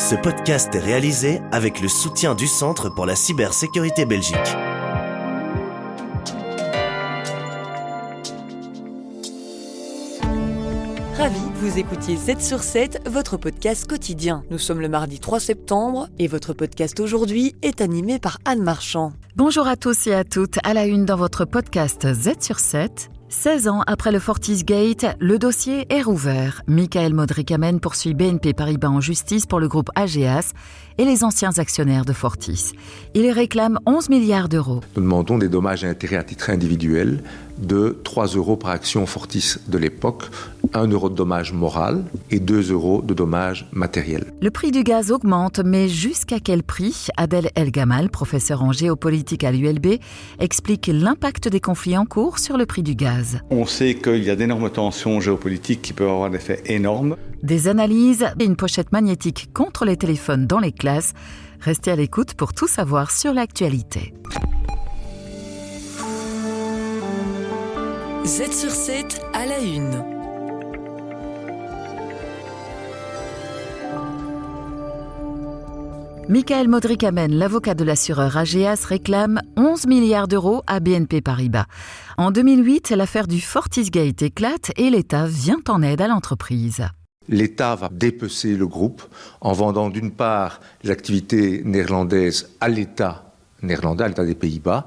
Ce podcast est réalisé avec le soutien du Centre pour la cybersécurité Belgique. Ravi que vous écoutiez 7 sur 7, votre podcast quotidien. Nous sommes le mardi 3 septembre et votre podcast aujourd'hui est animé par Anne Marchand. Bonjour à tous et à toutes, à la une dans votre podcast Z sur 7. 16 ans après le FortisGate, le dossier est rouvert. Michael Modric-Amen poursuit BNP Paribas en justice pour le groupe Ageas et les anciens actionnaires de Fortis. Il réclame 11 milliards d'euros. Nous demandons des dommages et intérêts à titre individuel de 3 € par action Fortis de l'époque, 1 € de dommage moral et 2 € de dommage matériel. Le prix du gaz augmente, mais jusqu'à quel prix ? Adel El Gamal, professeur en géopolitique à l'ULB, explique l'impact des conflits en cours sur le prix du gaz. On sait qu'il y a d'énormes tensions géopolitiques qui peuvent avoir un effet énorme. Des analyses et une pochette magnétique contre les téléphones dans les classes. Restez à l'écoute pour tout savoir sur l'actualité. Z sur 7 à la une. Michael Modric-Amen, l'avocat de l'assureur Ageas, réclame 11 milliards d'euros à BNP Paribas. En 2008, l'affaire du FortisGate éclate et l'État vient en aide à l'entreprise. L'État va dépecer le groupe en vendant d'une part les activités néerlandaises à l'État néerlandais, à l'État des Pays-Bas,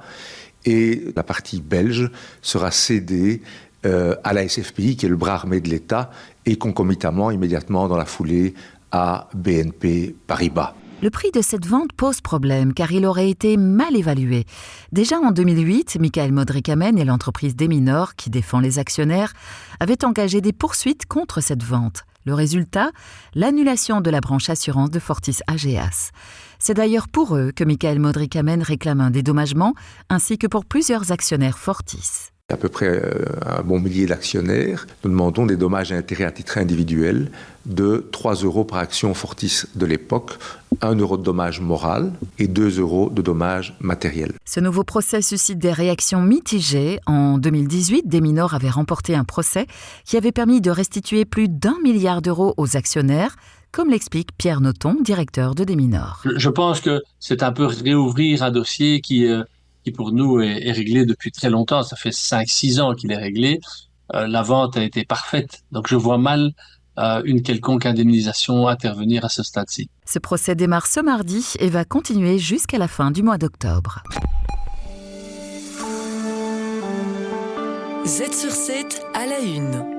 et la partie belge sera cédée à la SFPI, qui est le bras armé de l'État, et concomitamment, immédiatement dans la foulée, à BNP Paribas. Le prix de cette vente pose problème car il aurait été mal évalué. Déjà en 2008, Michael Modric-Amen et l'entreprise Deminor, qui défend les actionnaires, avaient engagé des poursuites contre cette vente. Le résultat, l'annulation de la branche assurance de Fortis Ageas. C'est d'ailleurs pour eux que Michael Modric-Amen réclame un dédommagement, ainsi que pour plusieurs actionnaires Fortis. À peu près un bon millier d'actionnaires. Nous demandons des dommages et intérêts à titre individuel de 3 € par action Fortis de l'époque, 1 € de dommage moral et 2 € de dommage matériel. Ce nouveau procès suscite des réactions mitigées. En 2018, Deminor avait remporté un procès qui avait permis de restituer plus d'1 milliard d'euros aux actionnaires, comme l'explique Pierre Noton, directeur de Deminor. Je pense que c'est un peu réouvrir un dossier qui pour nous est réglé depuis très longtemps. Ça fait 5-6 ans qu'il est réglé. La vente a été parfaite. Donc je vois mal une quelconque indemnisation intervenir à ce stade-ci. Ce procès démarre ce mardi et va continuer jusqu'à la fin du mois d'octobre. Z sur 7 à la une.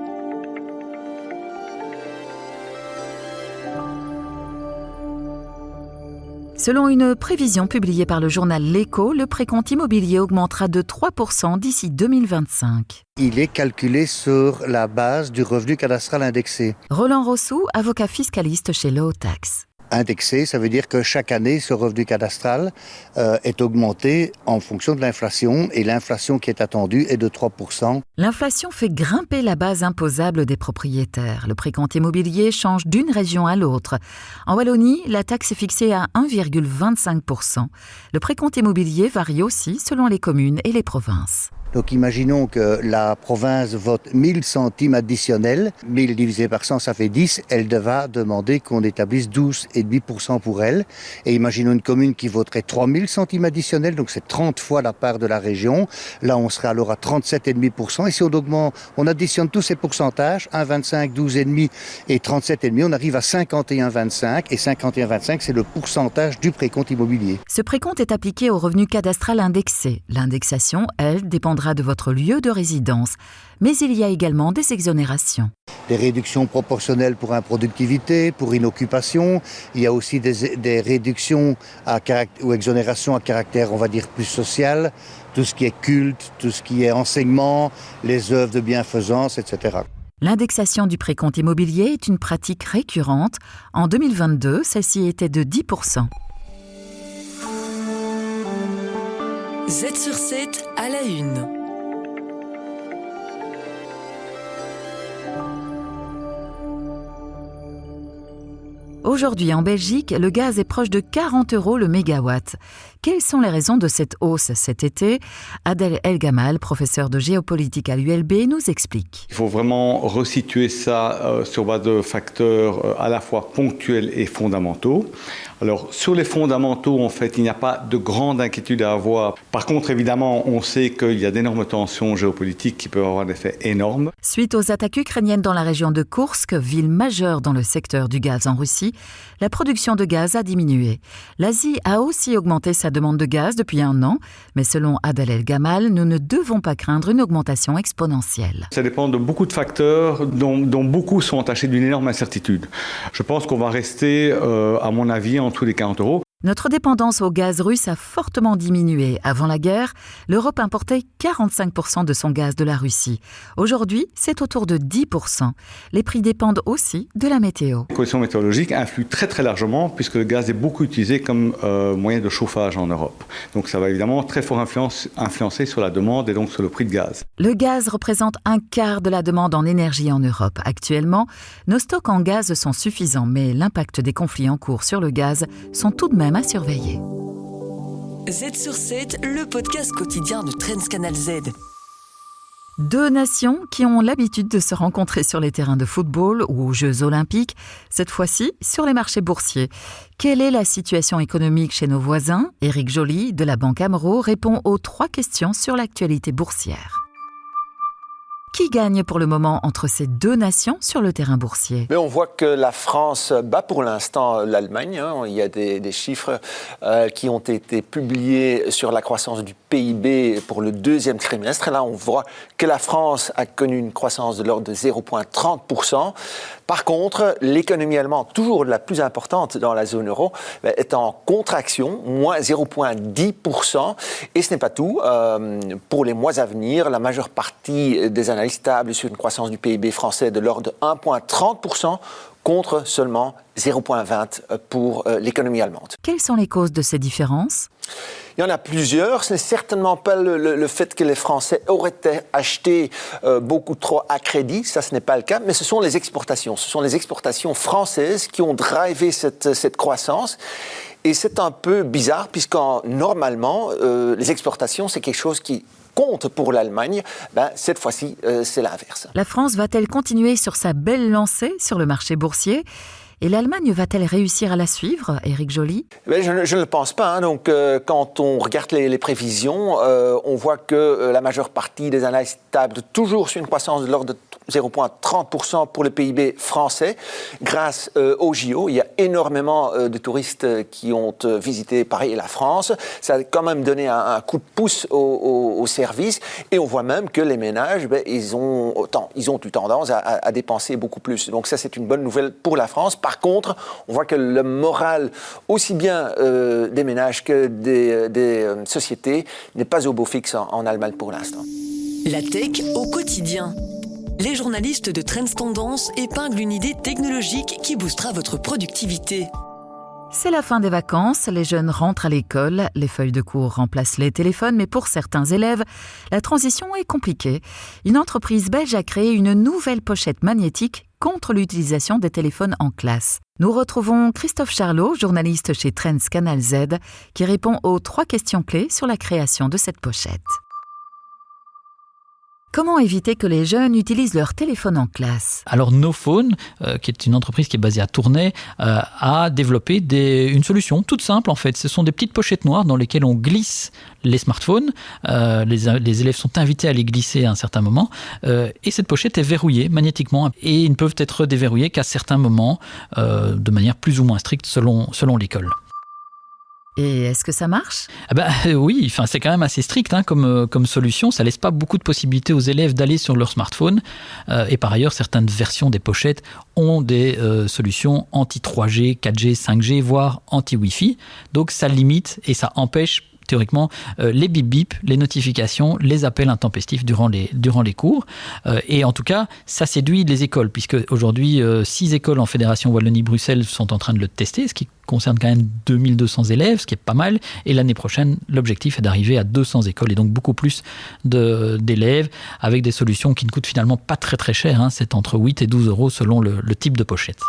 Selon une prévision publiée par le journal L'Écho, le précompte immobilier augmentera de 3% d'ici 2025. Il est calculé sur la base du revenu cadastral indexé. Roland Rossou, avocat fiscaliste chez Low Tax. Indexé, ça veut dire que chaque année, ce revenu cadastral est augmenté en fonction de l'inflation et l'inflation qui est attendue est de 3%. L'inflation fait grimper la base imposable des propriétaires. Le précompte immobilier change d'une région à l'autre. En Wallonie, la taxe est fixée à 1,25%. Le précompte immobilier varie aussi selon les communes et les provinces. Donc imaginons que la province vote 1000 centimes additionnels, 1000 divisé par 100 ça fait 10, elle devra demander qu'on établisse 12,5% pour elle. Et imaginons une commune qui voterait 3000 centimes additionnels, donc c'est 30 fois la part de la région. Là on serait alors à 37,5%. Et si on additionne tous ces pourcentages, 1,25, 12,5 et 37,5, on arrive à 51,25. Et 51,25 c'est le pourcentage du précompte immobilier. Ce précompte est appliqué au revenu cadastral indexé. L'indexation, elle, dépend de votre lieu de résidence, mais il y a également des exonérations. Des réductions proportionnelles pour improductivité, pour inoccupation. Il y a aussi des réductions ou exonérations à caractère, on va dire, plus social. Tout ce qui est culte, tout ce qui est enseignement, les œuvres de bienfaisance, etc. L'indexation du précompte immobilier est une pratique récurrente. En 2022, celle-ci était de 10%. Z sur 7 à la une. Aujourd'hui, en Belgique, le gaz est proche de 40 € le mégawatt. Quelles sont les raisons de cette hausse cet été ? Adel El Gamal, professeur de géopolitique à l'ULB, nous explique. Il faut vraiment resituer ça sur base de facteurs à la fois ponctuels et fondamentaux. Alors, sur les fondamentaux, en fait, il n'y a pas de grande inquiétude à avoir. Par contre, évidemment, on sait qu'il y a d'énormes tensions géopolitiques qui peuvent avoir un effet énorme. Suite aux attaques ukrainiennes dans la région de Koursk, ville majeure dans le secteur du gaz en Russie, la production de gaz a diminué. L'Asie a aussi augmenté sa demande de gaz depuis 1 an, mais selon Adel El Gamal, nous ne devons pas craindre une augmentation exponentielle. Ça dépend de beaucoup de facteurs dont beaucoup sont attachés d'une énorme incertitude. Je pense qu'on va rester, à mon avis, en dessous des 40 €. Notre dépendance au gaz russe a fortement diminué. Avant la guerre, l'Europe importait 45% de son gaz de la Russie. Aujourd'hui, c'est autour de 10%. Les prix dépendent aussi de la météo. Les conditions météorologiques influent très très largement puisque le gaz est beaucoup utilisé comme moyen de chauffage en Europe. Donc ça va évidemment très fort influencer sur la demande et donc sur le prix de gaz. Le gaz représente 1/4 de la demande en énergie en Europe. Actuellement, nos stocks en gaz sont suffisants, mais l'impact des conflits en cours sur le gaz sont tout de même à surveiller. Z sur 7, le podcast quotidien de Transcanal Z. 2 nations qui ont l'habitude de se rencontrer sur les terrains de football ou aux Jeux Olympiques, cette fois-ci sur les marchés boursiers. Quelle est la situation économique chez nos voisins ? Éric Joly, de la Banque Amro, répond aux 3 questions sur l'actualité boursière. Qui gagne pour le moment entre ces 2 nations sur le terrain boursier ? Mais on voit que la France bat pour l'instant l'Allemagne. Il y a des chiffres qui ont été publiés sur la croissance du PIB pour le 2e trimestre. Et là, on voit que la France a connu une croissance de l'ordre de 0,30%. Par contre, l'économie allemande, toujours la plus importante dans la zone euro, est en contraction, moins 0,10%. Et ce n'est pas tout. Pour les mois à venir, la majeure partie des analystes tablent sur une croissance du PIB français de l'ordre de 1,30% contre seulement 0,20% pour l'économie allemande. Quelles sont les causes de ces différences ? Il y en a plusieurs. Ce n'est certainement pas le fait que les Français auraient acheté beaucoup trop à crédit. Ça, ce n'est pas le cas. Mais ce sont les exportations. Ce sont les exportations françaises qui ont drivé cette croissance. Et c'est un peu bizarre, puisque normalement, les exportations, c'est quelque chose qui compte pour l'Allemagne. Cette fois-ci, c'est l'inverse. La France va-t-elle continuer sur sa belle lancée sur le marché boursier ? Et l'Allemagne va-t-elle réussir à la suivre, Éric Joly ? Je ne le pense pas. Donc, quand on regarde les prévisions, on voit que la majeure partie des analystes tablent toujours sur une croissance de l'ordre de 0,30% pour le PIB français. Grâce au JO, il y a énormément de touristes qui ont visité Paris et la France. Ça a quand même donné un coup de pouce au service. Et on voit même que les ménages, ils ont eu tendance à dépenser beaucoup plus. Donc ça, c'est une bonne nouvelle pour la France. Par contre, on voit que le moral, aussi bien des ménages que des sociétés, n'est pas au beau fixe en Allemagne pour l'instant. La tech au quotidien. Les journalistes de Trends Tendance épinglent une idée technologique qui boostera votre productivité. C'est la fin des vacances, les jeunes rentrent à l'école, les feuilles de cours remplacent les téléphones, mais pour certains élèves, la transition est compliquée. Une entreprise belge a créé une nouvelle pochette magnétique contre l'utilisation des téléphones en classe. Nous retrouvons Christophe Charlot, journaliste chez Trends Canal Z, qui répond aux 3 questions clés sur la création de cette pochette. Comment éviter que les jeunes utilisent leur téléphone en classe ? Alors NoPhone, qui est une entreprise qui est basée à Tournai, a développé une solution toute simple en fait. Ce sont des petites pochettes noires dans lesquelles on glisse les smartphones. Les élèves sont invités à les glisser à un certain moment. Et cette pochette est verrouillée magnétiquement. Et ils ne peuvent être déverrouillés qu'à certains moments, de manière plus ou moins stricte selon l'école. Et est-ce que ça marche ? Oui, c'est quand même assez strict comme solution. Ça ne laisse pas beaucoup de possibilités aux élèves d'aller sur leur smartphone. Et par ailleurs, certaines versions des pochettes ont des solutions anti-3G, 4G, 5G, voire anti-Wi-Fi. Donc ça limite et ça empêche théoriquement les bip-bip, les notifications, les appels intempestifs durant les cours. Et en tout cas, ça séduit les écoles, puisque aujourd'hui, 6 écoles en Fédération Wallonie-Bruxelles sont en train de le tester, ce qui concerne quand même 2200 élèves, ce qui est pas mal. Et l'année prochaine, l'objectif est d'arriver à 200 écoles, et donc beaucoup plus d'élèves, avec des solutions qui ne coûtent finalement pas très très cher. C'est entre 8 et 12 € selon le type de pochette.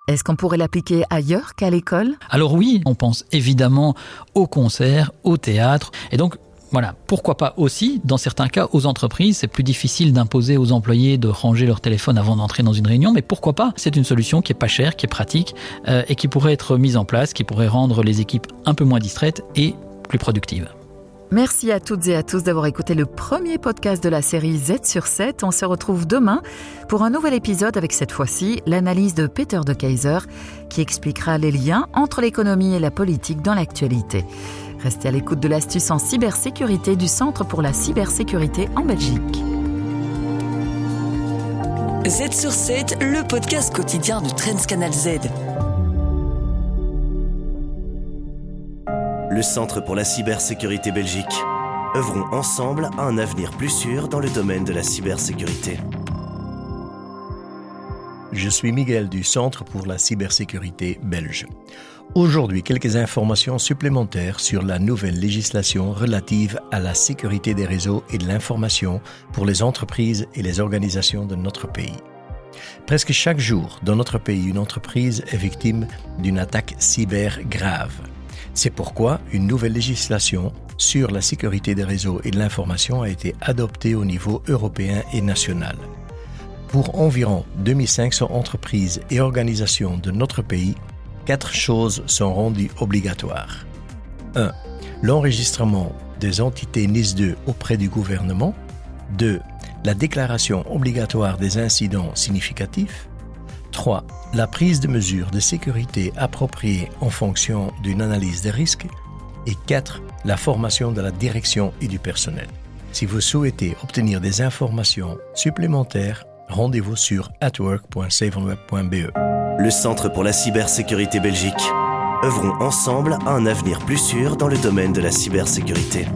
Est-ce qu'on pourrait l'appliquer ailleurs qu'à l'école ? Alors oui, on pense évidemment aux concerts, au théâtre, et donc voilà, pourquoi pas aussi, dans certains cas, aux entreprises. C'est plus difficile d'imposer aux employés de ranger leur téléphone avant d'entrer dans une réunion, mais pourquoi pas ? C'est une solution qui est pas chère, qui est pratique et qui pourrait être mise en place, qui pourrait rendre les équipes un peu moins distraites et plus productives. Merci à toutes et à tous d'avoir écouté le premier podcast de la série Z sur 7. On se retrouve demain pour un nouvel épisode avec cette fois-ci l'analyse de Peter de Keyser qui expliquera les liens entre l'économie et la politique dans l'actualité. Restez à l'écoute de l'astuce en cybersécurité du Centre pour la cybersécurité en Belgique. Z sur 7, le podcast quotidien de Trends Canal Z. Le Centre pour la cybersécurité Belgique. Œuvrons ensemble à un avenir plus sûr dans le domaine de la cybersécurité. Je suis Miguel du Centre pour la cybersécurité belge. Aujourd'hui, quelques informations supplémentaires sur la nouvelle législation relative à la sécurité des réseaux et de l'information pour les entreprises et les organisations de notre pays. Presque chaque jour, dans notre pays, une entreprise est victime d'une attaque cyber grave. C'est pourquoi une nouvelle législation sur la sécurité des réseaux et de l'information a été adoptée au niveau européen et national. Pour environ 2500 entreprises et organisations de notre pays, 4 choses sont rendues obligatoires. 1. L'enregistrement des entités NIS2 auprès du gouvernement. 2. La déclaration obligatoire des incidents significatifs. 3. La prise de mesures de sécurité appropriées en fonction d'une analyse des risques. Et 4. La formation de la direction et du personnel. Si vous souhaitez obtenir des informations supplémentaires, rendez-vous sur atwork.saveonweb.be. Le Centre pour la cybersécurité Belgique. Œuvrons ensemble à un avenir plus sûr dans le domaine de la cybersécurité.